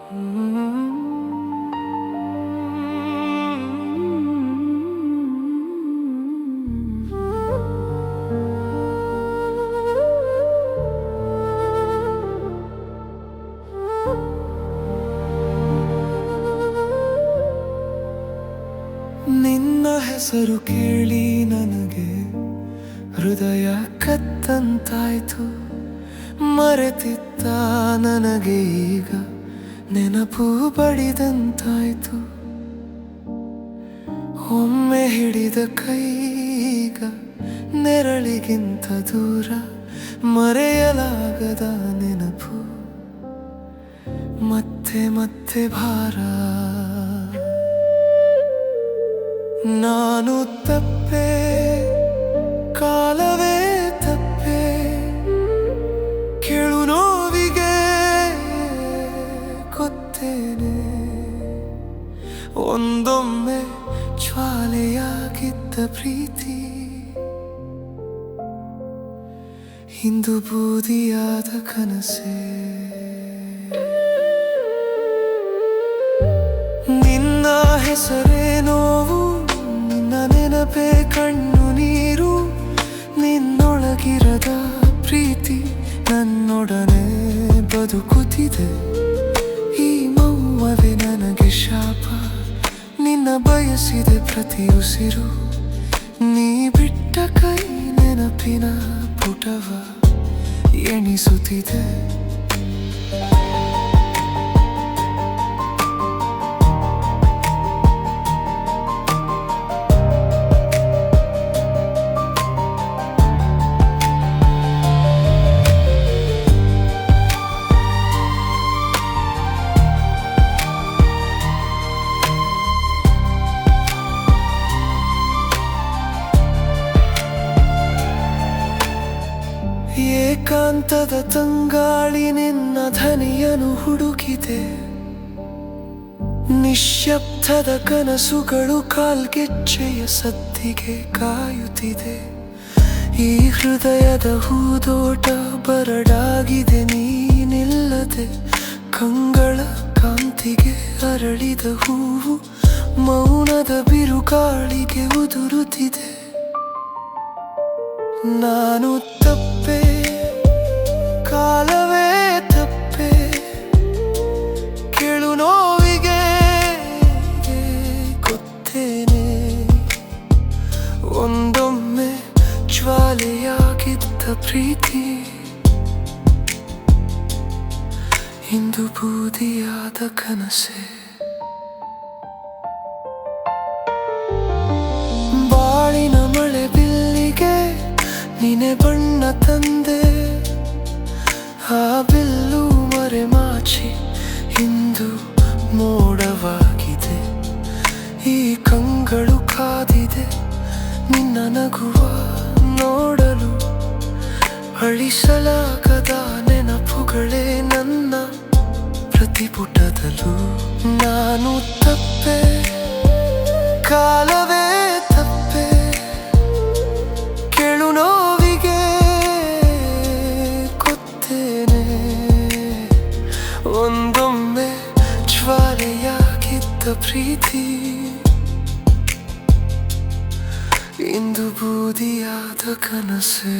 ನಿನ್ನ ಹೆಸರು ಕೇಳಿ ನನಗೆ ಹೃದಯ ಕತ್ತಂತಾಯ್ತು. ಮರೆತಿದ್ದ ನನಗೆ ಈಗ ನೆನಪು ಬಡಿದಂತಾಯ್ತು. ಒಮ್ಮೆ ಹಿಡಿದ ಕೈಗ ನೆರಳಿಗಿಂತ ದೂರ, ಮರೆಯಲಾಗದ ನೆನಪು ಮತ್ತೆ ಮತ್ತೆ ಭಾರ. ನಾನು ತಪ್ಪೆ, ಕಾಲವೇ ತಪ್ಪೆ, ಕೇಳು ನೋವಿಗೆ ಗೊತ್ತೇನೆ. ಒಂದೊಮ್ಮೆ ಜ್ವಾಲೆಯಾಗಿದ್ದ ಪ್ರೀತಿ ಇಂದು ಬೂದಿಯಾದ ಕನಸೇ. ನಿನ್ನ ಹೆಸರೇ ನೋವು, ನಿನ್ನ ನೆನಪೇ ಕಣ್ಣು ನೀರು. ನಿನ್ನೊಳಗಿರದ ಪ್ರೀತಿ ನನ್ನೊಡನೆ ಬದುಕುತ್ತಿದೆ. ಈ ಮೌವವೇ ನನಗೆ ಶಾಪ, ನಿನ್ನ ಬಯಸಿದೆ ಪ್ರತಿ ಉಸಿರು. ನೀ ಬಿಟ್ಟ ಕೈ ನೆನಪಿನ ಪುಟವ ಎಣಿಸುತ್ತಿದೆ. ಏಕಾಂತದ ತಂಗಾಳಿ ನಿನ್ನ ಧ್ವನಿಯನ್ನು ಹುಡುಕಿದೆ. ನಿಶ್ಶಬ್ದದ ಕನಸುಗಳು ಕಾಲ್ಗೆಜ್ಜೆಯ ಸದ್ದಿಗೆ ಕಾಯುತ್ತಿದೆ. ಈ ಹೃದಯದ ಹೂದೋಟ ಬರಡಾಗಿದೆ ನೀನಿಲ್ಲದೆ. ಕಂಗಳ ಕಾಂತಿಗೆ ಅರಳಿದ ಹೂವು ಮೌನದ ಬಿರುಗಾಳಿಗೆ ಉದುರುತ್ತಿದೆ. ನಾನು ತಪ್ಪೆ, ಕಾಲವೇ ತಪ್ಪೆ, ಕೇಳು ನೋವಿಗೆ ಗೊತ್ತೇನೆ. ಒಂದೊಮ್ಮೆ ಜ್ವಾಲೆಯಾಗಿದ್ದ ಪ್ರೀತಿ ಇಂದು ಬೂದಿಯಾದ ಕನಸೇ. ಬಾಳಿನ ಮಳೆ ಬಿಲ್ಲಿಗೆ ನೀನೆ ಬಣ್ಣ ತಂದೆ. ಆ ಬಿಲ್ಲು ಮರೆಮಾಚಿ ಇಂದು ಮೋಡವಾಗಿದೆ. ಈ ಕಂಗಳು ಕಾದಿದೆ ನಿನ್ನ ನಗುವ ನೋಡಲು. ಅಳಿಸಲಾಗದ ನೆನಪುಗಳೇ ನನ್ನ ಪ್ರತಿಪುಟದಲ್ಲೂ. ನಾನು ತಪ್ಪೆ, ಕಾಲವೇ ತಪ್ಪೆ, ಕೇಳು ನೋವಿಗೆ ಗೊತ್ತೇನೆ. ಒಂದೊಮ್ಮೆ ಜ್ವಾಲೆಯಾಗಿದ್ದ ಪ್ರೀತಿ ಇಂದು ಬೂದಿಯಾದ ಕನಸೇ.